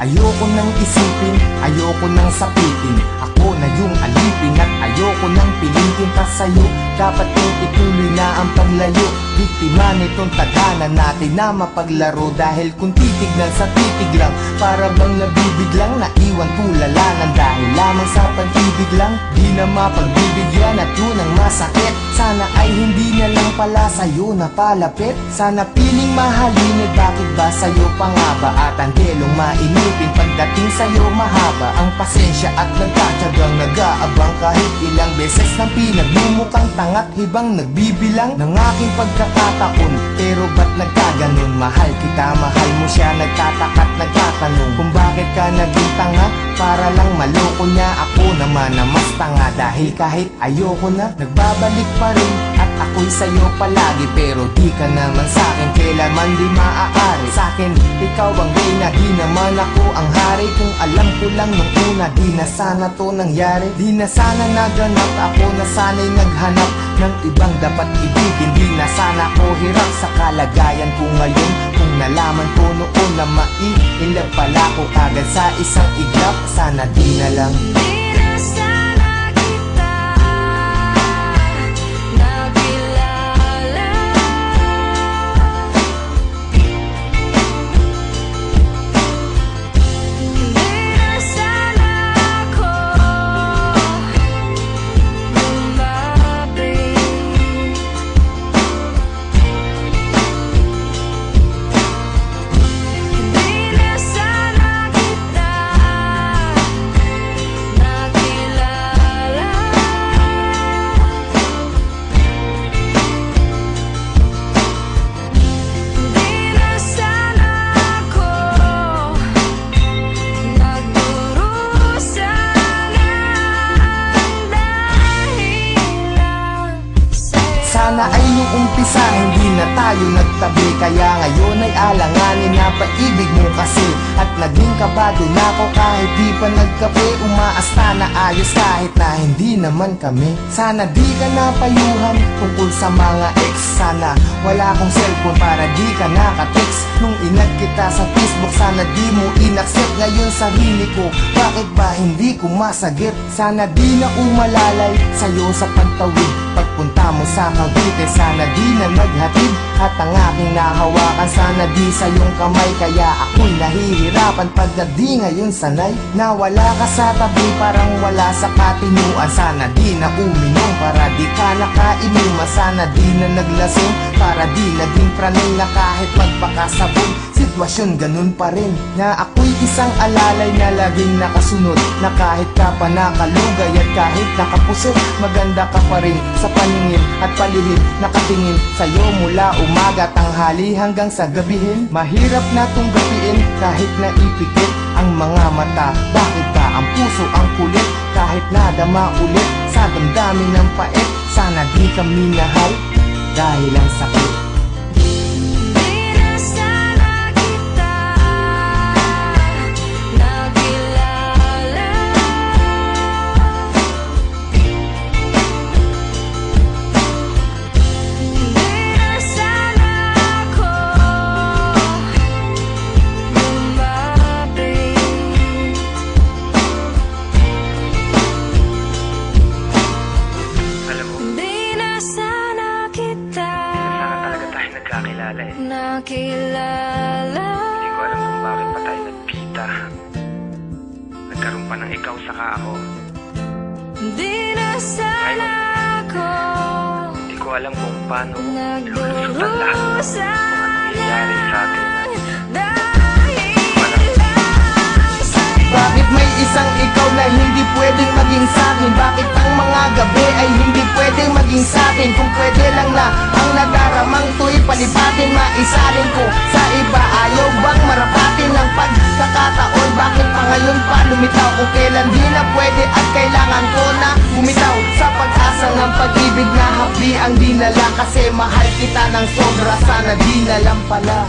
Ayoko nang isipin, ayoko nang sapitin. Ako na yung alipin at ayoko nang pilitin pa sa'yo. Dapat yung ituloy na ang paglayo. Biktima nitong tadhana natin na mapaglaro. Dahil kung titignan sa titig lang, para bang nabibiglang naiwan tulalanan. Dahil lamang sa pag-ibig lang, di na mapagbibigyan at yun ang masakit. Sana ay hindi na lang pala sa'yo napalapit. Sana piling mahalin, bakit ba sa'yo pangaba? At ang delong mainipin, pagdating sa'yo mahaba ang pasensya at nagtatsagang nag-aabang. Kahit ilang beses nang pinagmumukhang tangat hibang nagbibilang ng aking pagkakataon. Pero ba't nagkaganon? Mahal kita, mahal mo siya. Nagtataka't nagtatanong kung bakit ka naging tanga, para lang maloko niya. Ako naman na mas tanga, dahil kahit ayoko na, nagbabalik pa rin. At ako'y sa'yo palagi, pero di ka naman sa'kin kailanman di maaari. Sa'kin, ikaw ang reyna, di naman ako ang hari. Kung alam ko lang nung una, di na sana to nangyari. Di na sana naganap, ako na sana'y naghanap ng ibang dapat ibigin. Di na sana ko hirap sa kalagayan ko ngayon. Kung nalaman ko noon na maiilap pala ko agad sa isang iglap, sana di na lang. Sana ay nung umpisa hindi na tayo nagtabi. Kaya ngayon ay alanganin na paibig mo kasi. At naging kabado na ako kahit di pa nagkape. Umaasta na ayos kahit na hindi naman kami. Sana di ka napayuhan tungkol sa mga ex. Sana wala akong cellphone para di ka nakatext. Nung inag kita sa Facebook, sana di mo inaccept. Ngayon sarili ko, bakit ba hindi ko masagip? Sana di na umalalay sa'yo sa pagtawid. Pagpunta mo sa Cavite, sana di na naghatid. At ang aking nahawakan, sana di sa iyong kamay. Kaya ako'y nahihirapan pag di ngayon sanay. Nawala ka sa tabi, parang wala sa katinuan. Sana di na uminom, para di ka nakainuman. Sana di na naglasing, para di naging pranay. Na kahit magpakasabog, sitwasyon ganun pa rin. Na ako'y isang alalay na laging nakasunod. Na kahit ka pa nakalugay at kahit nakapusot, maganda ka pa rin sa paningin at palihim. Nakatingin sa'yo mula umaga, tanghali hanggang sa gabihin. Mahirap na tong gapiin kahit naipikit ang mga mata. Bakit ba ang puso ang kulit kahit nadama ulit sa damdamin ng pait? Sana di kami nahal dahil ang sakit. Nakilala. Hindi ko alam kung bakit pa tayo nagkita. Nagkaroon pa ng ikaw saka ako. Di na sana ako. Hindi ko alam kung paano lulusutan lahat ng mga nangyayari sa atin. Bakit may isang ikaw na hindi pwedeng maging sa'kin? Bakit ang mga gabi ay hindi pwedeng maging sa'kin? Kung pwede lang na ang nadaramang to'y palipatin, maisalin ko sa iba. Ayaw bang marapatin ang pagkakataon? Bakit pa ngayon pa lumitaw? Kung kailan di na pwede at kailangan ko na bumitaw sa pag-asa ng pag-ibig na hapdi ang dinala. Kasi mahal kita ng sobra, sana di na lang pala.